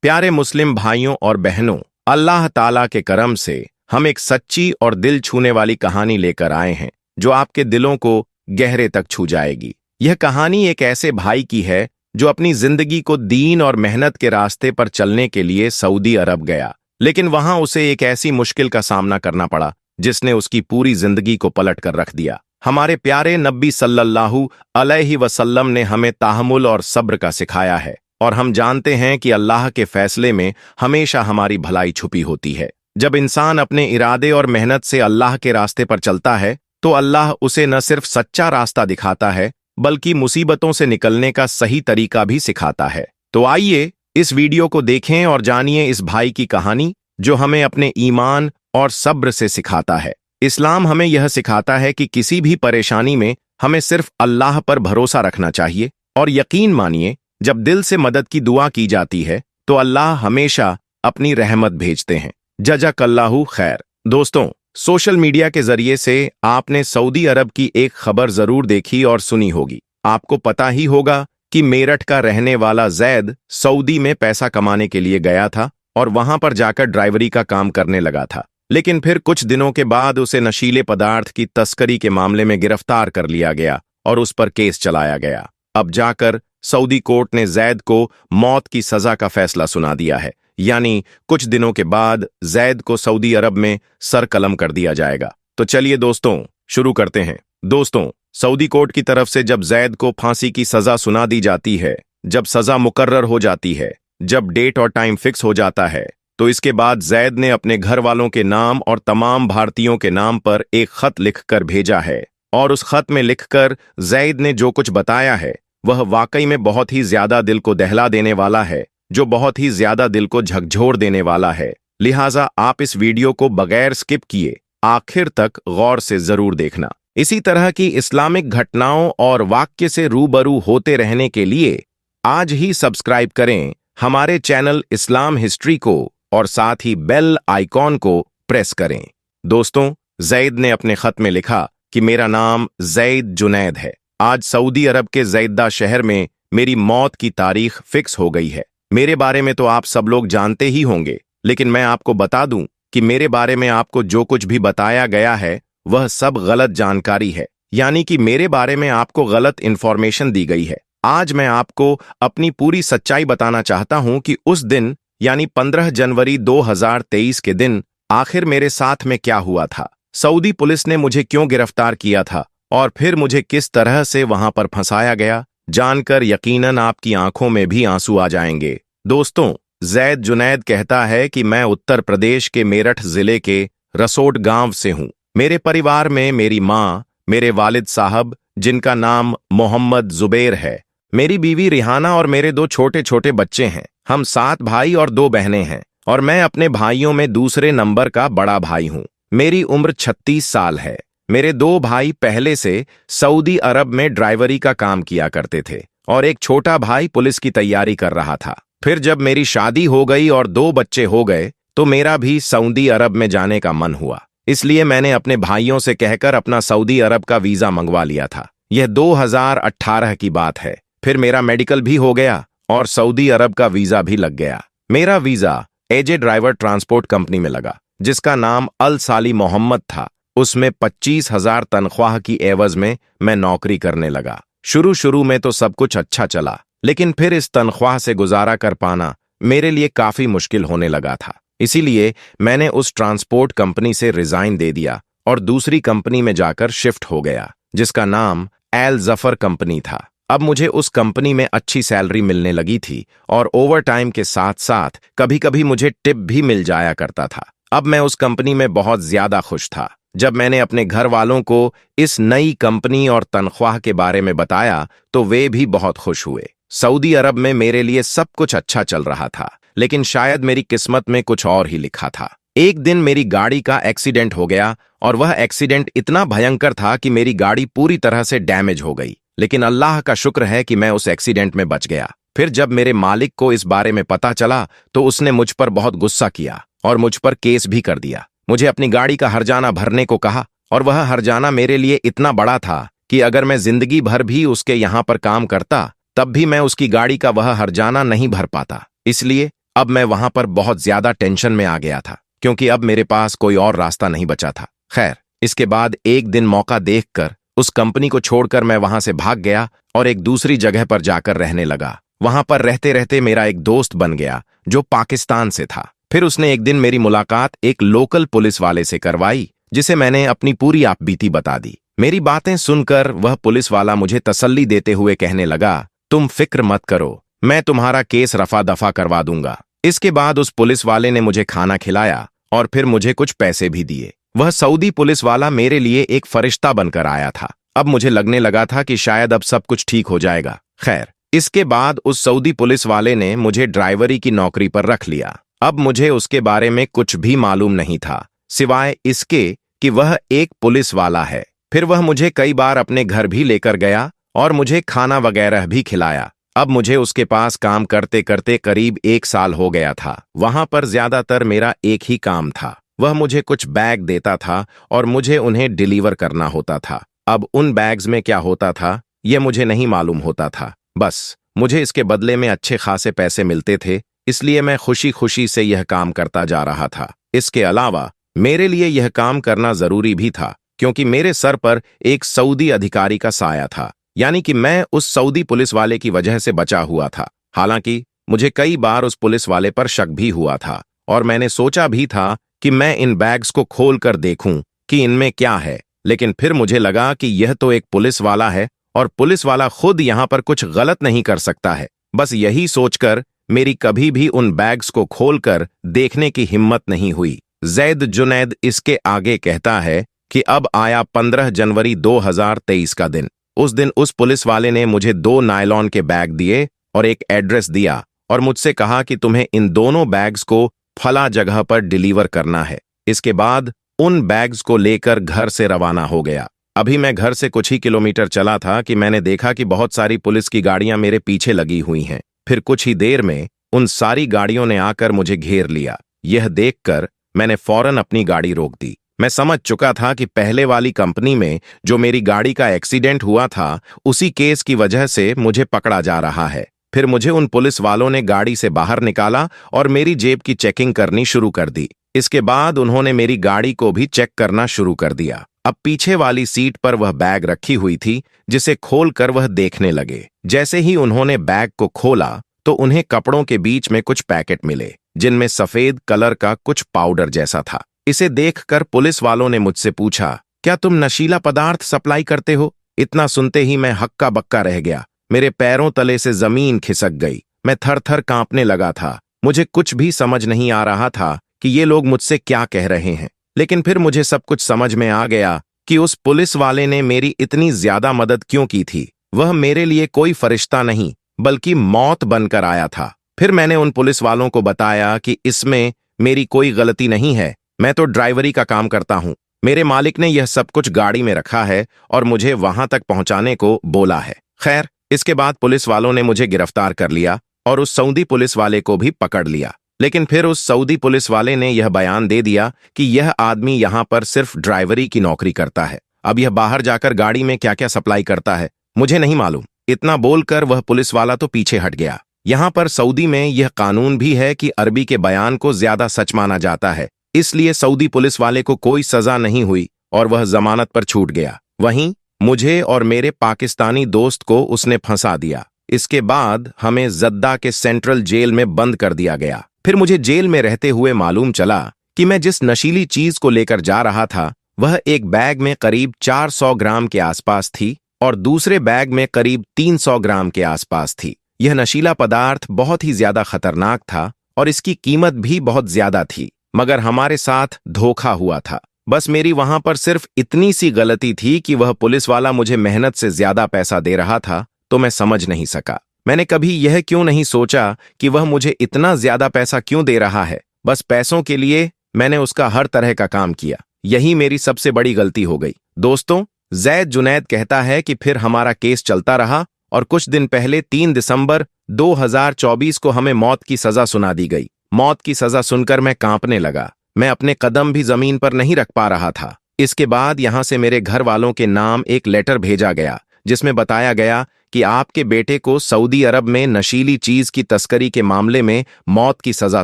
प्यारे मुस्लिम भाइयों और बहनों, अल्लाह ताला के करम से हम एक सच्ची और दिल छूने वाली कहानी लेकर आए हैं जो आपके दिलों को गहरे तक छू जाएगी। यह कहानी एक ऐसे भाई की है जो अपनी जिंदगी को दीन और मेहनत के रास्ते पर चलने के लिए सऊदी अरब गया, लेकिन वहां उसे एक ऐसी मुश्किल का सामना करना पड़ा जिसने उसकी पूरी जिंदगी को पलट कर रख दिया। हमारे प्यारे नबी सल्लल्लाहु अलैहि वसल्लम ने हमें तहम्मुल और सब्र का सिखाया है, और हम जानते हैं कि अल्लाह के फैसले में हमेशा हमारी भलाई छुपी होती है। जब इंसान अपने इरादे और मेहनत से अल्लाह के रास्ते पर चलता है तो अल्लाह उसे न सिर्फ सच्चा रास्ता दिखाता है बल्कि मुसीबतों से निकलने का सही तरीका भी सिखाता है। तो आइए इस वीडियो को देखें और जानिए इस भाई की कहानी जो हमें अपने ईमान और सब्र से सिखाता है। इस्लाम हमें यह सिखाता है कि किसी भी परेशानी में हमें सिर्फ अल्लाह पर भरोसा रखना चाहिए, और यकीन मानिए जब दिल से मदद की दुआ की जाती है तो अल्लाह हमेशा अपनी रहमत भेजते हैं। जज़ाकल्लाहु खैर। दोस्तों, सोशल मीडिया के जरिए से आपने सऊदी अरब की एक खबर जरूर देखी और सुनी होगी। आपको पता ही होगा कि मेरठ का रहने वाला जैद सऊदी में पैसा कमाने के लिए गया था और वहां पर जाकर ड्राइवरी का काम करने लगा था, लेकिन फिर कुछ दिनों के बाद उसे नशीले पदार्थ की तस्करी के मामले में गिरफ्तार कर लिया गया और उस पर केस चलाया गया। अब जाकर सऊदी कोर्ट ने जैद को मौत की सजा का फैसला सुना दिया है, यानी कुछ दिनों के बाद जैद को सऊदी अरब में सर कलम कर दिया जाएगा। तो चलिए दोस्तों, शुरू करते हैं। दोस्तों, सऊदी कोर्ट की तरफ से जब जैद को फांसी की सजा सुना दी जाती है, जब सजा मुकर्रर हो जाती है, जब डेट और टाइम फिक्स हो जाता है, तो इसके बाद जैद ने अपने घर वालों के नाम और तमाम भारतीयों के नाम पर एक खत लिखकर भेजा है, और उस खत में लिखकर जैद ने जो कुछ बताया है वह वाकई में बहुत ही ज्यादा दिल को दहला देने वाला है, जो बहुत ही ज्यादा दिल को झकझोर देने वाला है। लिहाजा आप इस वीडियो को बगैर स्किप किए आखिर तक गौर से जरूर देखना। इसी तरह की इस्लामिक घटनाओं और वाक्य से रूबरू होते रहने के लिए आज ही सब्सक्राइब करें हमारे चैनल इस्लाम हिस्ट्री को, और साथ ही बेल आइकॉन को प्रेस करें। दोस्तों, जैद ने अपने खत में लिखा कि मेरा नाम जैद जुनैद है। आज सऊदी अरब के जैदा शहर में मेरी मौत की तारीख फिक्स हो गई है। मेरे बारे में तो आप सब लोग जानते ही होंगे, लेकिन मैं आपको बता दूं कि मेरे बारे में आपको जो कुछ भी बताया गया है वह सब गलत जानकारी है, यानी कि मेरे बारे में आपको गलत इंफॉर्मेशन दी गई है। आज मैं आपको अपनी पूरी सच्चाई बताना चाहता हूं कि उस दिन यानी 15 जनवरी 2023 के दिन आखिर मेरे साथ में क्या हुआ था, सऊदी पुलिस ने मुझे क्यों गिरफ्तार किया था और फिर मुझे किस तरह से वहां पर फंसाया गया। जानकर यकीनन आपकी आंखों में भी आंसू आ जाएंगे। दोस्तों, जैद जुनैद कहता है कि मैं उत्तर प्रदेश के मेरठ जिले के रसोड गांव से हूं। मेरे परिवार में मेरी मां, मेरे वालिद साहब जिनका नाम मोहम्मद जुबैर है, मेरी बीवी रिहाना और मेरे 2 छोटे छोटे बच्चे हैं। हम 7 भाई और 2 बहनें हैं, और मैं अपने भाइयों में दूसरे नंबर का बड़ा भाई हूं। मेरी उम्र 36 साल है। मेरे 2 भाई पहले से सऊदी अरब में ड्राइवरी का काम किया करते थे और एक छोटा भाई पुलिस की तैयारी कर रहा था। फिर जब मेरी शादी हो गई और 2 बच्चे हो गए तो मेरा भी सऊदी अरब में जाने का मन हुआ, इसलिए मैंने अपने भाइयों से कहकर अपना सऊदी अरब का वीजा मंगवा लिया था। यह 2018 की बात है। फिर मेरा मेडिकल भी हो गया और सऊदी अरब का वीजा भी लग गया। मेरा वीजा एजे ड्राइवर ट्रांसपोर्ट कंपनी में लगा, जिसका नाम अल साली मोहम्मद था। उसमें 25,000 तनख्वाह की एवज में मैं नौकरी करने लगा। शुरू में तो सब कुछ अच्छा चला, लेकिन फिर इस तनख्वाह से गुजारा कर पाना मेरे लिए काफी मुश्किल होने लगा था। इसीलिए मैंने उस ट्रांसपोर्ट कंपनी से रिजाइन दे दिया और दूसरी कंपनी में जाकर शिफ्ट हो गया, जिसका नाम एल जफर कंपनी था। अब मुझे उस कंपनी में अच्छी सैलरी मिलने लगी थी और ओवर टाइम के साथ साथ कभी कभी मुझे टिप भी मिल जाया करता था। अब मैं उस कंपनी में बहुत ज्यादा खुश था। जब मैंने अपने घर वालों को इस नई कंपनी और तनख्वाह के बारे में बताया तो वे भी बहुत खुश हुए। सऊदी अरब में मेरे लिए सब कुछ अच्छा चल रहा था, लेकिन शायद मेरी किस्मत में कुछ और ही लिखा था। एक दिन मेरी गाड़ी का एक्सीडेंट हो गया, और वह एक्सीडेंट इतना भयंकर था कि मेरी गाड़ी पूरी तरह से डैमेज हो गई, लेकिन अल्लाह का शुक्र है कि मैं उस एक्सीडेंट में बच गया। फिर जब मेरे मालिक को इस बारे में पता चला तो उसने मुझ पर बहुत गुस्सा किया और मुझ पर केस भी कर दिया। मुझे अपनी गाड़ी का हर्जाना भरने को कहा, और वह हर्जाना मेरे लिए इतना बड़ा था कि अगर मैं जिंदगी भर भी उसके यहाँ पर काम करता तब भी मैं उसकी गाड़ी का वह हर्जाना नहीं भर पाता। इसलिए अब मैं वहां पर बहुत ज्यादा टेंशन में आ गया था, क्योंकि अब मेरे पास कोई और रास्ता नहीं बचा था। खैर, इसके बाद एक दिन मौका देखकर उस कंपनी को छोड़कर मैं वहां से भाग गया और एक दूसरी जगह पर जाकर रहने लगा। वहां पर रहते रहते मेरा एक दोस्त बन गया जो पाकिस्तान से था। फिर उसने एक दिन मेरी मुलाकात एक लोकल पुलिस वाले से करवाई, जिसे मैंने अपनी पूरी आपबीती बता दी। मेरी बातें सुनकर वह पुलिस वाला मुझे तसल्ली देते हुए कहने लगा, तुम फिक्र मत करो, मैं तुम्हारा केस रफा दफा करवा दूंगा। इसके बाद उस पुलिस वाले ने मुझे खाना खिलाया और फिर मुझे कुछ पैसे भी दिए। वह सऊदी पुलिस वाला मेरे लिए एक फरिश्ता बनकर आया था। अब मुझे लगने लगा था कि शायद अब सब कुछ ठीक हो जाएगा। खैर, इसके बाद उस सऊदी पुलिस वाले ने मुझे ड्राइवरी की नौकरी पर रख लिया। अब मुझे उसके बारे में कुछ भी मालूम नहीं था, सिवाय इसके कि वह एक पुलिस वाला है। फिर वह मुझे कई बार अपने घर भी लेकर गया और मुझे खाना वगैरह भी खिलाया। अब मुझे उसके पास काम करते करते करीब 1 साल हो गया था। वहां पर ज्यादातर मेरा एक ही काम था। वह मुझे कुछ बैग देता था और मुझे उन्हें डिलीवर करना होता था। अब उन बैग्स में क्या होता था यह मुझे नहीं मालूम होता था। बस मुझे इसके बदले में अच्छे खासे पैसे मिलते थे, इसलिए मैं खुशी खुशी से यह काम करता जा रहा था। इसके अलावा मेरे लिए यह काम करना जरूरी भी था, क्योंकि मेरे सर पर एक सऊदी अधिकारी का साया था, यानी कि मैं उस सऊदी पुलिस वाले की वजह से बचा हुआ था। हालांकि मुझे कई बार उस पुलिस वाले पर शक भी हुआ था और मैंने सोचा भी था कि मैं इन बैग्स को खोल कर देखूं कि इनमें क्या है, लेकिन फिर मुझे लगा कि यह तो एक पुलिस वाला है और पुलिस वाला खुद यहां पर कुछ गलत नहीं कर सकता है। बस यही सोचकर मेरी कभी भी उन बैग्स को खोलकर देखने की हिम्मत नहीं हुई। जैद जुनैद इसके आगे कहता है कि अब आया 15 जनवरी 2023 का दिन। उस दिन उस पुलिस वाले ने मुझे 2 नायलॉन के बैग दिए और एक एड्रेस दिया और मुझसे कहा कि तुम्हें इन दोनों बैग्स को फला जगह पर डिलीवर करना है। इसके बाद उन बैग्स को लेकर घर से रवाना हो गया। अभी मैं घर से कुछ ही किलोमीटर चला था कि मैंने देखा कि बहुत सारी पुलिस की गाड़ियां मेरे पीछे लगी हुई हैं। फिर कुछ ही देर में उन सारी गाड़ियों ने आकर मुझे घेर लिया। यह देखकर मैंने फौरन अपनी गाड़ी रोक दी। मैं समझ चुका था कि पहले वाली कंपनी में जो मेरी गाड़ी का एक्सीडेंट हुआ था, उसी केस की वजह से मुझे पकड़ा जा रहा है। फिर मुझे उन पुलिस वालों ने गाड़ी से बाहर निकाला और मेरी जेब की चेकिंग करनी शुरू कर दी। इसके बाद उन्होंने मेरी गाड़ी को भी चेक करना शुरू कर दिया। अब पीछे वाली सीट पर वह बैग रखी हुई थी, जिसे खोलकर वह देखने लगे। जैसे ही उन्होंने बैग को खोला तो उन्हें कपड़ों के बीच में कुछ पैकेट मिले, जिनमें सफेद कलर का कुछ पाउडर जैसा था। इसे देखकर पुलिस वालों ने मुझसे पूछा, क्या तुम नशीला पदार्थ सप्लाई करते हो? इतना सुनते ही मैं हक्का बक्का रह गया। मेरे पैरों तले से जमीन खिसक गई। मैं थर थर कांपने लगा था। मुझे कुछ भी समझ नहीं आ रहा था कि ये लोग मुझसे क्या कह रहे हैं। लेकिन फिर मुझे सब कुछ समझ में आ गया कि उस पुलिस वाले ने मेरी इतनी ज्यादा मदद क्यों की थी। वह मेरे लिए कोई फरिश्ता नहीं, बल्कि मौत बनकर आया था। फिर मैंने उन पुलिस वालों को बताया कि इसमें मेरी कोई गलती नहीं है, मैं तो ड्राइवरी का काम करता हूं। मेरे मालिक ने यह सब कुछ गाड़ी में रखा है और मुझे वहां तक पहुंचाने को बोला है। खैर, इसके बाद पुलिस वालों ने मुझे गिरफ्तार कर लिया और उस सऊदी पुलिस वाले को भी पकड़ लिया। लेकिन फिर उस सऊदी पुलिस वाले ने यह बयान दे दिया कि यह आदमी यहां पर सिर्फ ड्राइवरी की नौकरी करता है। अब यह बाहर जाकर गाड़ी में क्या क्या सप्लाई करता है मुझे नहीं मालूम। इतना बोलकर वह पुलिस वाला तो पीछे हट गया। यहां पर सऊदी में यह कानून भी है कि अरबी के बयान को ज्यादा सच माना जाता है, इसलिए सऊदी पुलिस वाले को कोई सजा नहीं हुई और वह जमानत पर छूट गया। वहीं मुझे और मेरे पाकिस्तानी दोस्त को उसने फंसा दिया। इसके बाद हमें जद्दा के सेंट्रल जेल में बंद कर दिया गया। फिर मुझे जेल में रहते हुए मालूम चला कि मैं जिस नशीली चीज को लेकर जा रहा था वह एक बैग में करीब 400 ग्राम के आसपास थी और दूसरे बैग में करीब 300 ग्राम के आसपास थी। यह नशीला पदार्थ बहुत ही ज्यादा खतरनाक था और इसकी कीमत भी बहुत ज्यादा थी, मगर हमारे साथ धोखा हुआ था। बस मेरी वहां पर सिर्फ इतनी सी गलती थी कि वह पुलिस वाला मुझे मेहनत से ज्यादा पैसा दे रहा था, तो मैं समझ नहीं सका। मैंने कभी यह क्यों नहीं सोचा कि वह मुझे इतना ज्यादा पैसा क्यों दे रहा है। बस पैसों के लिए मैंने उसका हर तरह का काम किया। यही मेरी सबसे बड़ी गलती हो गई। दोस्तों, जैद जुनैद कहता है कि फिर हमारा केस चलता रहा और कुछ दिन पहले 3 दिसंबर 2024 को हमें मौत की सजा सुना दी गई। मौत की सजा सुनकर मैं कांपने लगा। मैं अपने कदम भी जमीन पर नहीं रख पा रहा था। इसके बाद यहां से मेरे घर वालों के नाम एक लेटर भेजा गया, जिसमें बताया गया कि आपके बेटे को सऊदी अरब में नशीली चीज की तस्करी के मामले में मौत की सजा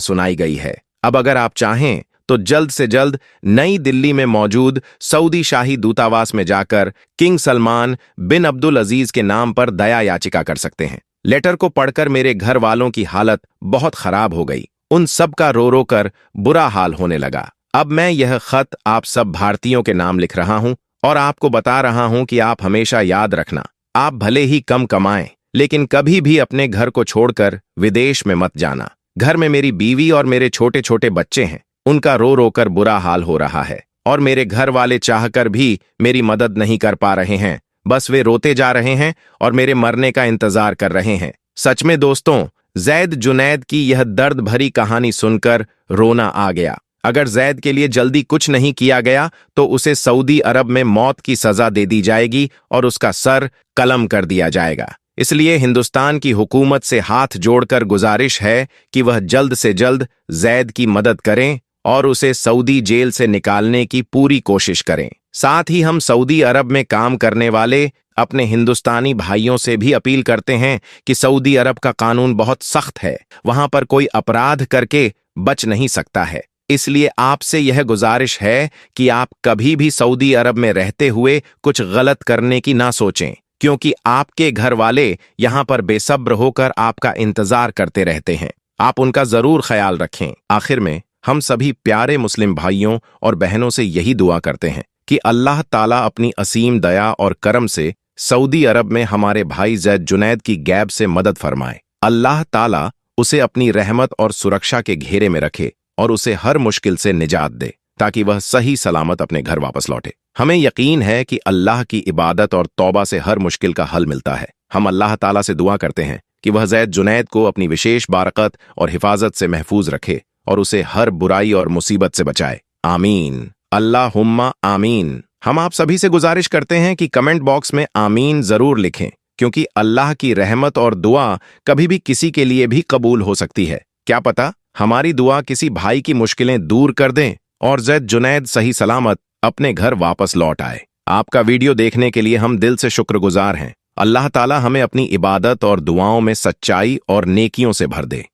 सुनाई गई है। अब अगर आप चाहें तो जल्द से जल्द नई दिल्ली में मौजूद सऊदी शाही दूतावास में जाकर किंग सलमान बिन अब्दुल अजीज के नाम पर दया याचिका कर सकते हैं। लेटर को पढ़कर मेरे घर वालों की हालत बहुत खराब हो गई। उन सब का रो रो कर बुरा हाल होने लगा। अब मैं यह खत आप सब भारतीयों के नाम लिख रहा हूं और आपको बता रहा हूं कि आप हमेशा याद रखना, आप भले ही कम कमाएं, लेकिन कभी भी अपने घर को छोड़कर विदेश में मत जाना। घर में मेरी बीवी और मेरे छोटे छोटे बच्चे हैं, उनका रो रो कर बुरा हाल हो रहा है और मेरे घर वाले चाहकर भी मेरी मदद नहीं कर पा रहे हैं। बस वे रोते जा रहे हैं और मेरे मरने का इंतजार कर रहे हैं। सच में दोस्तों, जैद जुनैद की यह दर्द भरी कहानी सुनकर रोना आ गया। अगर जैद के लिए जल्दी कुछ नहीं किया गया तो उसे सऊदी अरब में मौत की सजा दे दी जाएगी और उसका सर कलम कर दिया जाएगा। इसलिए हिंदुस्तान की हुकूमत से हाथ जोड़कर गुजारिश है कि वह जल्द से जल्द जैद की मदद करें और उसे सऊदी जेल से निकालने की पूरी कोशिश करें। साथ ही हम सऊदी अरब में काम करने वाले अपने हिंदुस्तानी भाइयों से भी अपील करते हैं कि सऊदी अरब का कानून बहुत सख्त है, वहां पर कोई अपराध करके बच नहीं सकता है। इसलिए आपसे यह गुजारिश है कि आप कभी भी सऊदी अरब में रहते हुए कुछ गलत करने की ना सोचें, क्योंकि आपके घर वाले यहां पर बेसब्र होकर आपका इंतजार करते रहते हैं। आप उनका जरूर ख्याल रखें। आखिर में हम सभी प्यारे मुस्लिम भाइयों और बहनों से यही दुआ करते हैं कि अल्लाह ताला अपनी असीम दया और करम से सऊदी अरब में हमारे भाई जैद जुनैद की गैब से मदद फरमाए। अल्लाह ताला उसे अपनी रहमत और सुरक्षा के घेरे में रखे और उसे हर मुश्किल से निजात दे ताकि वह सही सलामत अपने घर वापस लौटे। हमें यकीन है कि अल्लाह की इबादत और तौबा से हर मुश्किल का हल मिलता है। हम अल्लाह ताला से दुआ करते हैं कि वह जैद जुनैद को अपनी विशेष बारकत और हिफाजत से महफूज रखे और उसे हर बुराई और मुसीबत से बचाए। आमीन, अल्लाहुम्मा आमीन। हम आप सभी से गुजारिश करते हैं कि कमेंट बॉक्स में आमीन जरूर लिखें, क्योंकि अल्लाह की रहमत और दुआ कभी भी किसी के लिए भी कबूल हो सकती है। क्या पता हमारी दुआ किसी भाई की मुश्किलें दूर कर दें और जैद जुनैद सही सलामत अपने घर वापस लौट आए। आपका वीडियो देखने के लिए हम दिल से शुक्रगुजार हैं। अल्लाह ताला हमें अपनी इबादत और दुआओं में सच्चाई और नेकियों से भर दे।